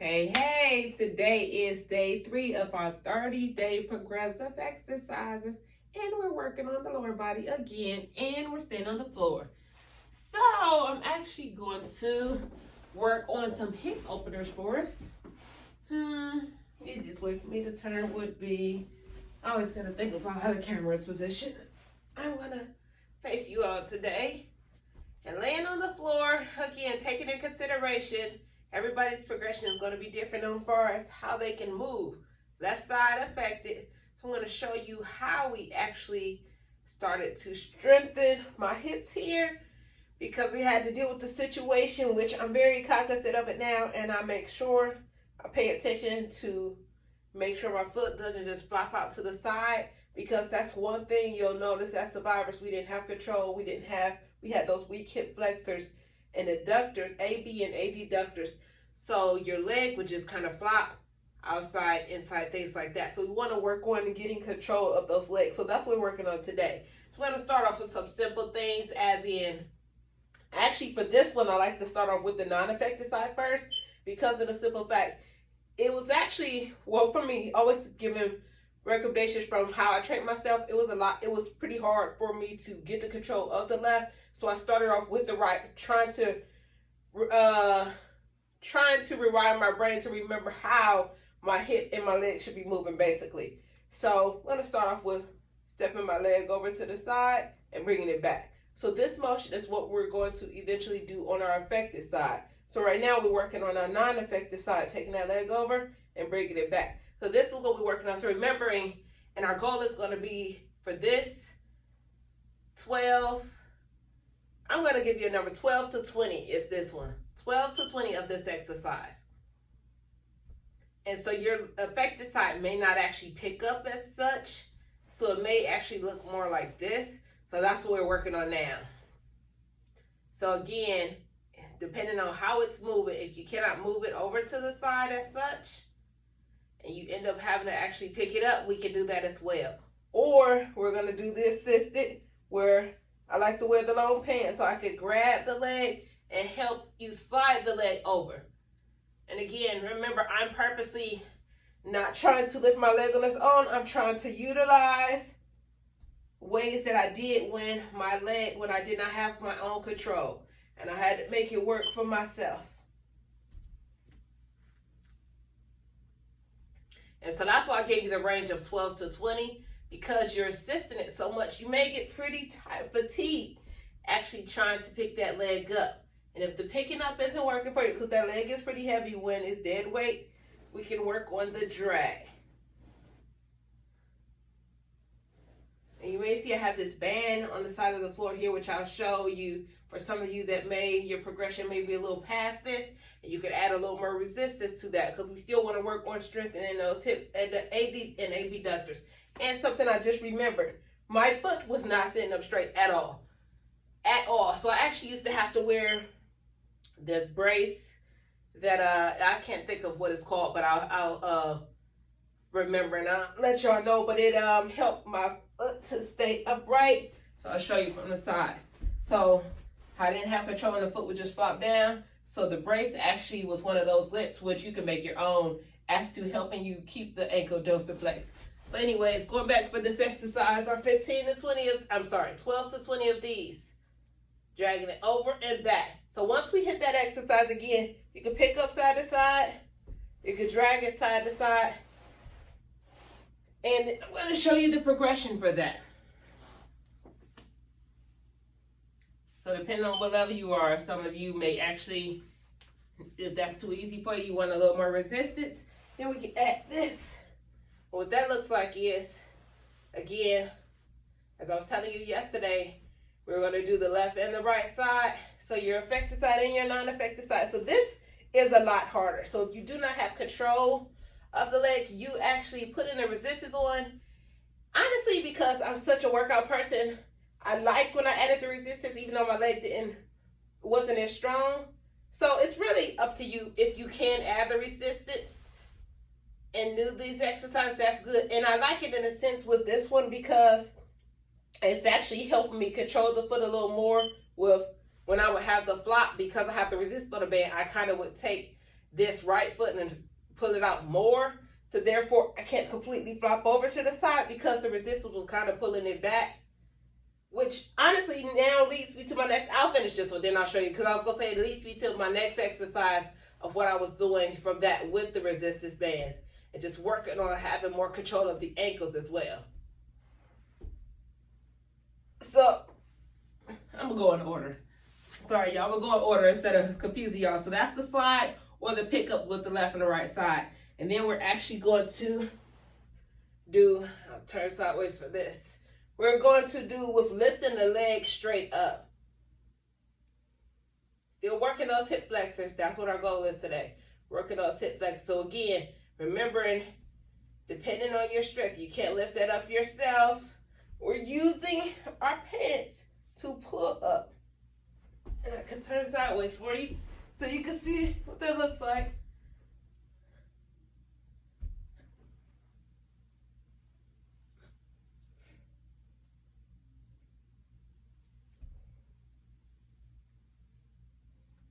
Hey, today is day 3 of our 30-day progressive exercises, and we're working on the lower body again, and we're staying on the floor. So I'm actually going to work on some hip openers for us. Easiest way for me to turn would be, I always gotta think about how the camera is positioned. I'm gonna face you all today and laying on the floor, again, taking in consideration everybody's progression is going to be different as far as how they can move. Left side affected. So I'm going to show you how we actually started to strengthen my hips here because we had to deal with the situation, which I'm very cognizant of it now, and I make sure I pay attention to make sure my foot doesn't just flop out to the side, because that's one thing you'll notice as survivors. We didn't have control. We had those weak hip flexors and the ductors, AB and AD ductors. So your leg would just kind of flop outside, inside, things like that. So we want to work on getting control of those legs. So that's what we're working on today. So we're going to start off with some simple things, as in, actually for this one, I like to start off with the non-affected side first, because of the simple fact, it was actually, well, for me, always giving recommendations from how I trained myself. It was pretty hard for me to get the control of the left. So I started off with the right, trying to rewire my brain to remember how my hip and my leg should be moving, basically. So I'm going to start off with stepping my leg over to the side and bringing it back. So this motion is what we're going to eventually do on our affected side. So right now we're working on our non-affected side, taking that leg over and bringing it back. So this is what we're working on. So remembering, and our goal is going to be for this 12. I'm going to give you a number 12 to 20 if this one. 12 to 20 of this exercise. And so your affected side may not actually pick up as such. So it may actually look more like this. So that's what we're working on now. So again, depending on how it's moving, if you cannot move it over to the side as such, and you end up having to actually pick it up, we can do that as well. Or we're going to do the assisted, where I like to wear the long pants so I could grab the leg and help you slide the leg over. And again, remember, I'm purposely not trying to lift my leg on its own. I'm trying to utilize ways that I did when I did not have my own control. And I had to make it work for myself. And so that's why I gave you the range of 12 to 20, because you're assisting it so much. You may get pretty fatigued actually trying to pick that leg up. And if the picking up isn't working for you, because that leg is pretty heavy when it's dead weight, we can work on the drag. And you may see I have this band on the side of the floor here, which I'll show you. For some of you that your progression may be a little past this, and you can add a little more resistance to that, because we still want to work on strengthening those hip and the AD and AB ductors. And something I just remembered, my foot was not sitting up straight at all. So I actually used to have to wear this brace that I can't think of what it's called, but I'll remember and I'll let y'all know. But it helped my foot to stay upright. So I'll show you from the side. So I didn't have control and the foot would just flop down. So the brace actually was one of those lips which you can make your own as to helping you keep the ankle dorsiflex. But anyways, going back for this exercise, our 12 to 20 of these. Dragging it over and back. So once we hit that exercise again, you can pick up side to side. You can drag it side to side. And I'm going to show you the progression for that. So depending on what level you are, some of you may actually, if that's too easy for you, you want a little more resistance, then we can add this. What that looks like is, again, as I was telling you yesterday, we're going to do the left and the right side. So your affected side and your non-affected side. So this is a lot harder. So if you do not have control of the leg, you actually put in the resistance on. Honestly, because I'm such a workout person, I like when I added the resistance, even though my leg wasn't as strong. So it's really up to you. If you can add the resistance and do these exercises, that's good. And I like it in a sense with this one, because it's actually helping me control the foot a little more with when I would have the flop, because I have the resist on the band, I kind of would take this right foot and pull it out more. So therefore, I can't completely flop over to the side because the resistance was kind of pulling it back. Which honestly now leads me to my next, I'll finish this one, then I'll show you. Because I was going to say it leads me to my next exercise of what I was doing from that with the resistance band. And just working on having more control of the ankles as well. So, I'm going to go in order. Sorry, y'all. I'm going to go in order instead of confusing y'all. So that's the slide or the pickup with the left and the right side. And then we're actually going to do, I'll turn sideways for this. We're going to do with lifting the leg straight up. Still working those hip flexors. That's what our goal is today. Working those hip flexors. So again, remembering, depending on your strength, you can't lift that up yourself. We're using our pants to pull up. And I can turn sideways for you so you can see what that looks like.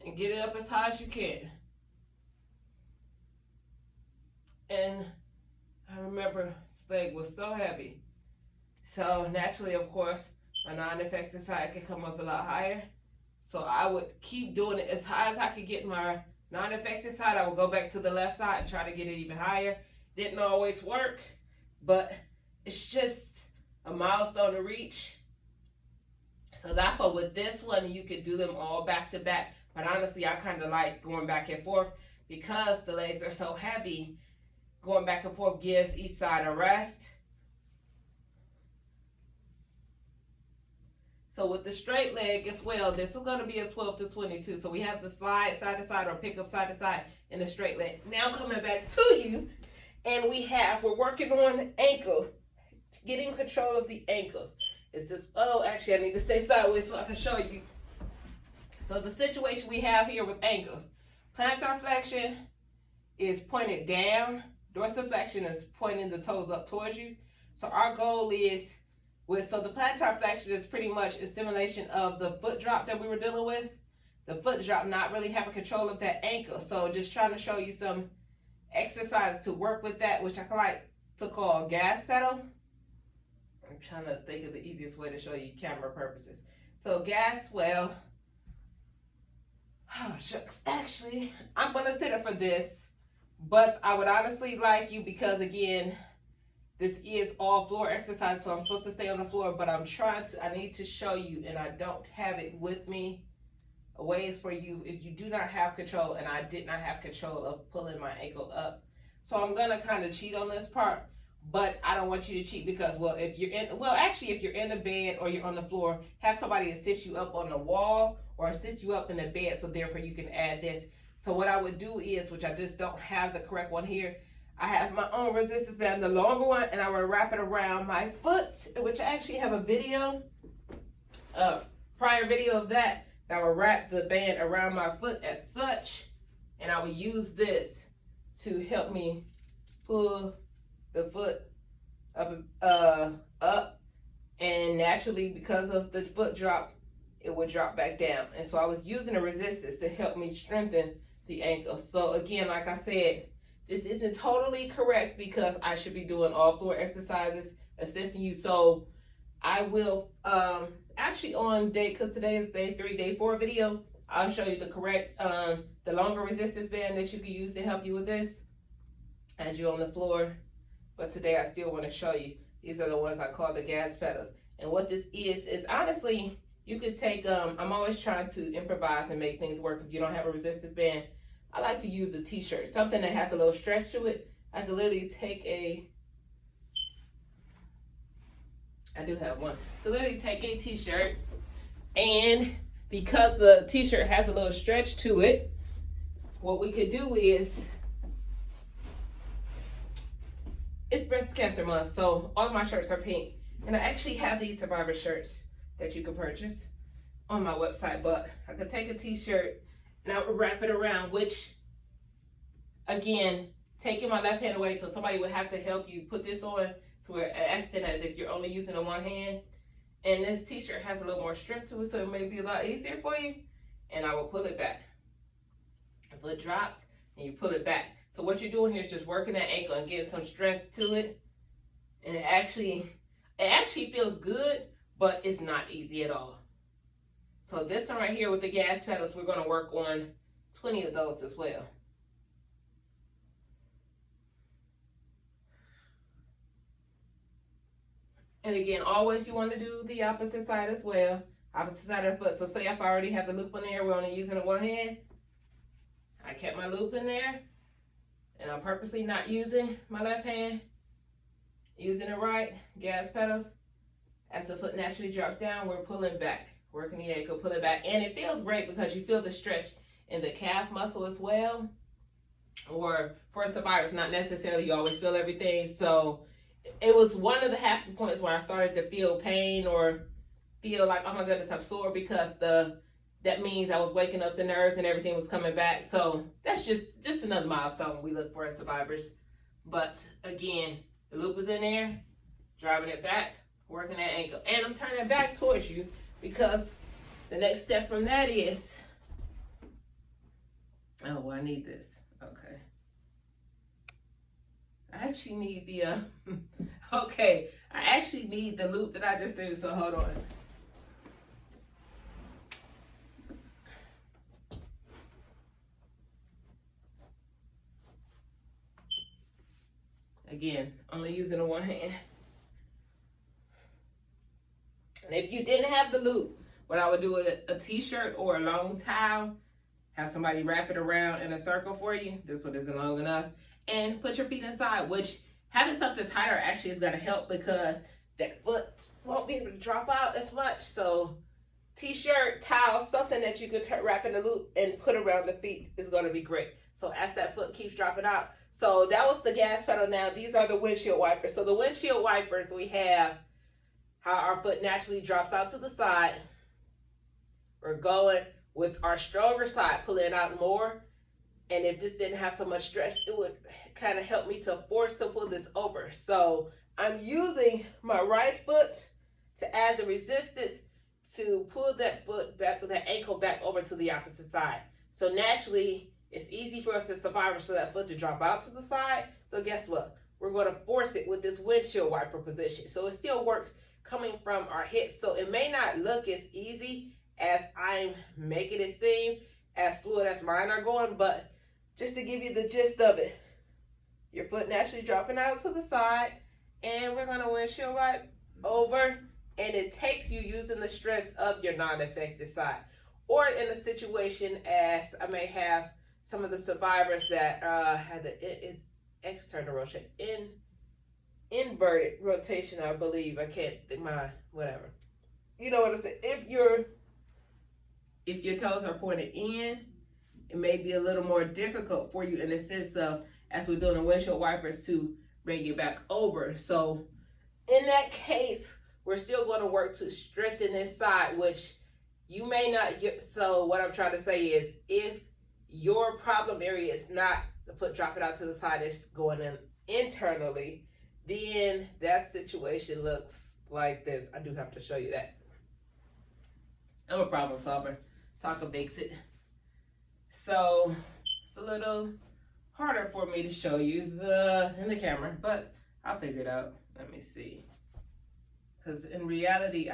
And get it up as high as you can. And I remember this leg was so heavy. So naturally, of course, my non-effective side could come up a lot higher. So I would keep doing it as high as I could get my non-effective side. I would go back to the left side and try to get it even higher. Didn't always work, but it's just a milestone to reach. So that's why with this one, you could do them all back to back. But honestly, I kind of like going back and forth because the legs are so heavy. Going back and forth gives each side a rest. So with the straight leg as well, this is going to be a 12 to 22. So we have the slide side to side or pick up side to side in the straight leg. Now coming back to you, and we're working on ankle, getting control of the ankles. It's just, oh, actually I need to stay sideways so I can show you. So the situation we have here with ankles, plantar flexion is pointed down, dorsiflexion is pointing the toes up towards you. So our goal is, so the plantar flexion is pretty much a simulation of the foot drop that we were dealing with. The foot drop not really having control of that ankle. So just trying to show you some exercises to work with that, which I like to call gas pedal. I'm trying to think of the easiest way to show you camera purposes. So gas, well, oh shucks, actually, I'm gonna sit it for this, but I would honestly like you, because again, this is all floor exercise, so I'm supposed to stay on the floor, but I need to show you, and I don't have it with me. A way is for you, if you do not have control, and I did not have control of pulling my ankle up. So I'm gonna kind of cheat on this part, but I don't want you to cheat because, if you're in the bed or you're on the floor, have somebody assist you up on the wall or assist you up in the bed, so therefore you can add this. So what I would do is, which I just don't have the correct one here, I have my own resistance band, the longer one, and I will wrap it around my foot, which I actually have a video, prior video of that. I will wrap the band around my foot as such, and I will use this to help me pull the foot up, and naturally, because of the foot drop, it would drop back down. And so I was using the resistance to help me strengthen the ankle. So again, like I said, this isn't totally correct because I should be doing all floor exercises, assisting you. So I will actually on because today is day 3, day 4 video, I'll show you the correct, the longer resistance band that you can use to help you with this as you're on the floor. But today I still want to show you, these are the ones I call the gas pedals. And what this is honestly, you could take, I'm always trying to improvise and make things work. If you don't have a resistance band, I like to use a t-shirt, something that has a little stretch to it. I could literally take I do have one. So literally take a t-shirt, and because the t-shirt has a little stretch to it, what we could do is, it's breast cancer month, so all of my shirts are pink. And I actually have these survivor shirts that you can purchase on my website, but I could take a t-shirt and I would wrap it around, which again, taking my left hand away, so somebody would have to help you put this on to where acting as if you're only using the one hand. And this t-shirt has a little more strength to it, so it may be a lot easier for you. And I will pull it back. If it drops, and you pull it back. So what you're doing here is just working that ankle and getting some strength to it. And it actually feels good, but it's not easy at all. So this one right here with the gas pedals, we're gonna work on 20 of those as well. And again, always you want to do the opposite side as well. Opposite side of the foot. So say if I already have the loop in there, we're only using it one hand. I kept my loop in there. And I'm purposely not using my left hand. Using it right. Gas pedals. As the foot naturally drops down, we're pulling back. Working the ankle, pulling back. And it feels great because you feel the stretch in the calf muscle as well. Or for survivors, not necessarily you always feel everything. So it was one of the happy points where I started to feel pain or feel like, oh my goodness, I'm sore, because that means I was waking up the nerves and everything was coming back. So that's just another milestone we look for as survivors. But again, the loop is in there, driving it back, working that ankle. And I'm turning it back towards you because the next step from that is, oh, well, I need this. Okay. I actually need the, okay, I actually need the loop that I just threw, so hold on. Again, only using the one hand. And if you didn't have the loop, what I would do is a t-shirt or a long towel, have somebody wrap it around in a circle for you. This one isn't long enough. And put your feet inside, which having something tighter actually is going to help because that foot won't be able to drop out as much. So t-shirt, towel, something that you could wrap in the loop and put around the feet is going to be great. So as that foot keeps dropping out. So that was the gas pedal. Now these are the windshield wipers. So the windshield wipers, we have how our foot naturally drops out to the side. We're going with our stronger side, pulling out more. And if this didn't have so much stretch, it would kind of help me to force to pull this over. So I'm using my right foot to add the resistance to pull that foot back, that ankle back over to the opposite side. So naturally, it's easy for us as survivors for that foot to drop out to the side. So guess what? We're going to force it with this windshield wiper position. So it still works coming from our hips. So it may not look as easy as I'm making it seem, as fluid as mine are going, but just to give you the gist of it, your foot naturally dropping out to the side, and we're going to windshield wipe over, and it takes you using the strength of your non-affected side. Or in a situation as I may have some of the survivors that had the external rotation, inverted rotation, I believe. I can't think my, whatever. You know what I'm saying? If your toes are pointed in, it may be a little more difficult for you in the sense of, as we're doing the windshield wipers, to bring it back over. So in that case, we're still going to work to strengthen this side, which you may not get. So what I'm trying to say is, if your problem area is not the foot dropping out to the side, it's going in internally, then that situation looks like this. I do have to show you that. I'm a problem solver. Soccer makes it. So it's a little harder for me to show you in the camera, but I'll figure it out. Let me see. Because in reality,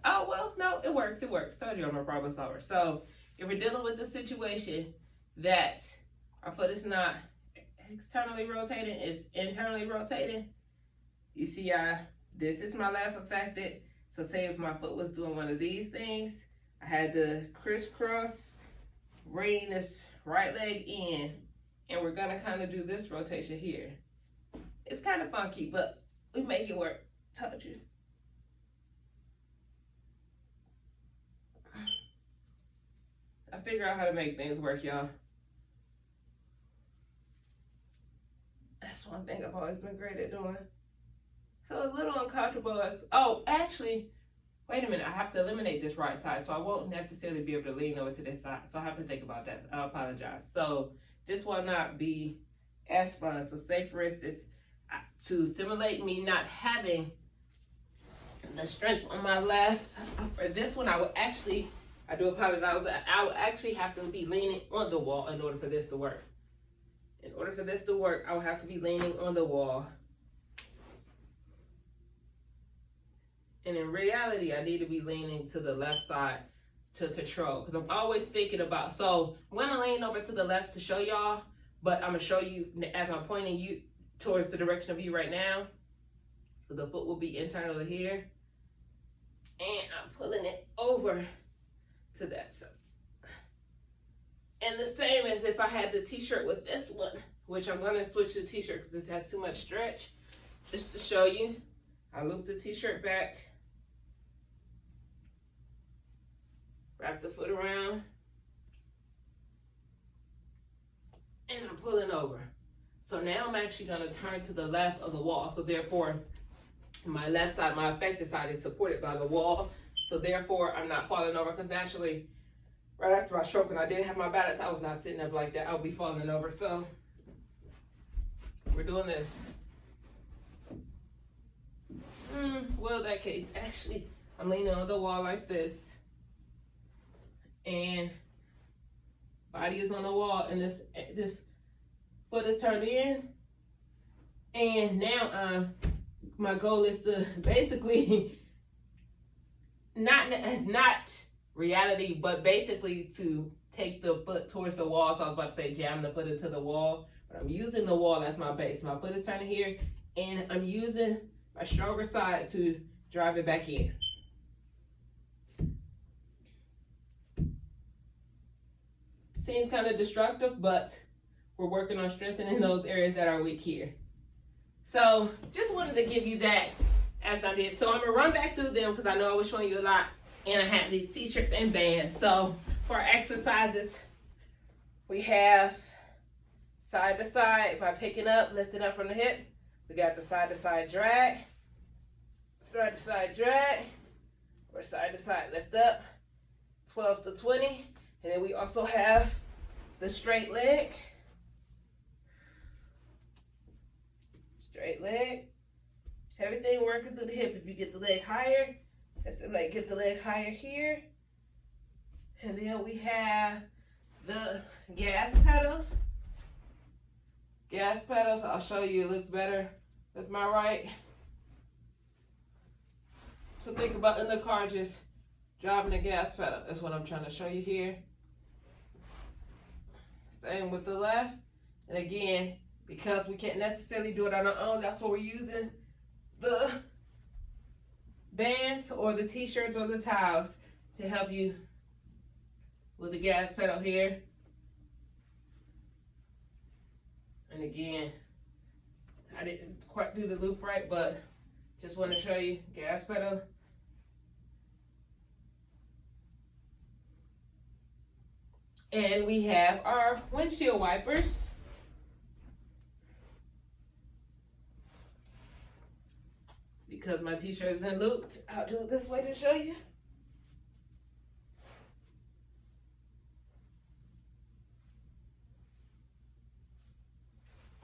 oh, well, no, it works. Told you I'm a problem solver. So if we're dealing with the situation that our foot is not externally rotating, it's internally rotating, you see this is my left affected. So say if my foot was doing one of these things, I had to crisscross, bring this right leg in, and we're gonna kind of do this rotation here. It's kind of funky, but we make it work. Told you. I figure out how to make things work, y'all. That's one thing I've always been great at doing. So a little uncomfortable. Oh, actually, wait a minute. I have to eliminate this right side, so I won't necessarily be able to lean over to this side. So I have to think about that. I apologize. So this will not be as fun. So say, for instance, to simulate me not having the strength on my left, for this one, I would actually I do apologize. I would actually have to be leaning on the wall in order for this to work. In order for this to work, I would have to be leaning on the wall. And in reality, I need to be leaning to the left side to control, because I'm always thinking about, so I'm going to lean over to the left to show y'all, but I'm going to show you as I'm pointing you towards the direction of you right now. So the foot will be internally here. And I'm pulling it over to that side. And the same as if I had the t-shirt with this one, which I'm going to switch to t-shirt because this has too much stretch. Just to show you, I loop the t-shirt back, wrap the foot around, and I'm pulling over. So now I'm actually going to turn to the left of the wall. So therefore, my left side, my affected side, is supported by the wall. So therefore, I'm not falling over, because naturally, right after my stroke, and I didn't have my balance, I was not sitting up like that. I would be falling over. So we're doing this. Well, in that case, actually, I'm leaning on the wall like this. And body is on the wall, and this foot is turned in. And now my goal is to basically not reality, but basically to take the foot towards the wall. So I was about to say jam the foot into the wall, but I'm using the wall as my base. My foot is turning here, and I'm using my stronger side to drive it back in. Seems kind of destructive, but we're working on strengthening those areas that are weak here. So just wanted to give you that as I did. So I'm gonna run back through them because I know I was showing you a lot, and I have these t-shirts and bands. So for our exercises, we have side to side by picking up, lifting up from the hip. We got the side to side drag, or side to side lift up, 12 to 20. And then we also have the straight leg. Straight leg. Everything working through the hip. If you get the leg higher, that's like get the leg higher here. And then we have the gas pedals. Gas pedals, I'll show you, it looks better with my right. So think about in the car just driving the gas pedal. That's what I'm trying to show you here. Same with the left. And again, because we can't necessarily do it on our own, that's what we're using the bands or the t-shirts or the towels to help you with the gas pedal here. And again, I didn't quite do the loop right, but just want to show you gas pedal. And we have our windshield wipers. Because my t-shirt isn't looped, I'll do it this way to show you.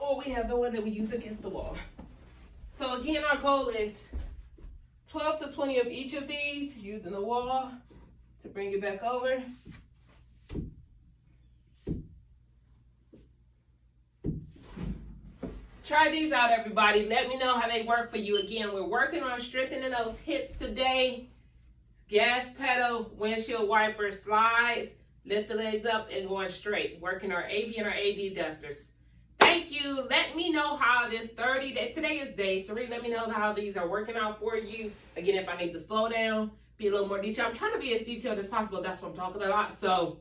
Or we have the one that we use against the wall. So again, our goal is 12 to 20 of each of these, using the wall to bring it back over. Try these out, everybody. Let me know how they work for you. Again, we're working on strengthening those hips today. Gas pedal, windshield wiper, slides, lift the legs up and going straight. Working our AB and our AD ductors. Thank you. Let me know how this 30-day, today is day 3. Let me know how these are working out for you. Again, if I need to slow down, be a little more detailed. I'm trying to be as detailed as possible. That's what I'm talking a lot. So,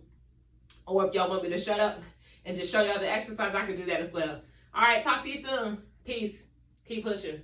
or if y'all want me to shut up and just show y'all the exercise, I can do that as well. All right, talk to you soon. Peace. Keep pushing.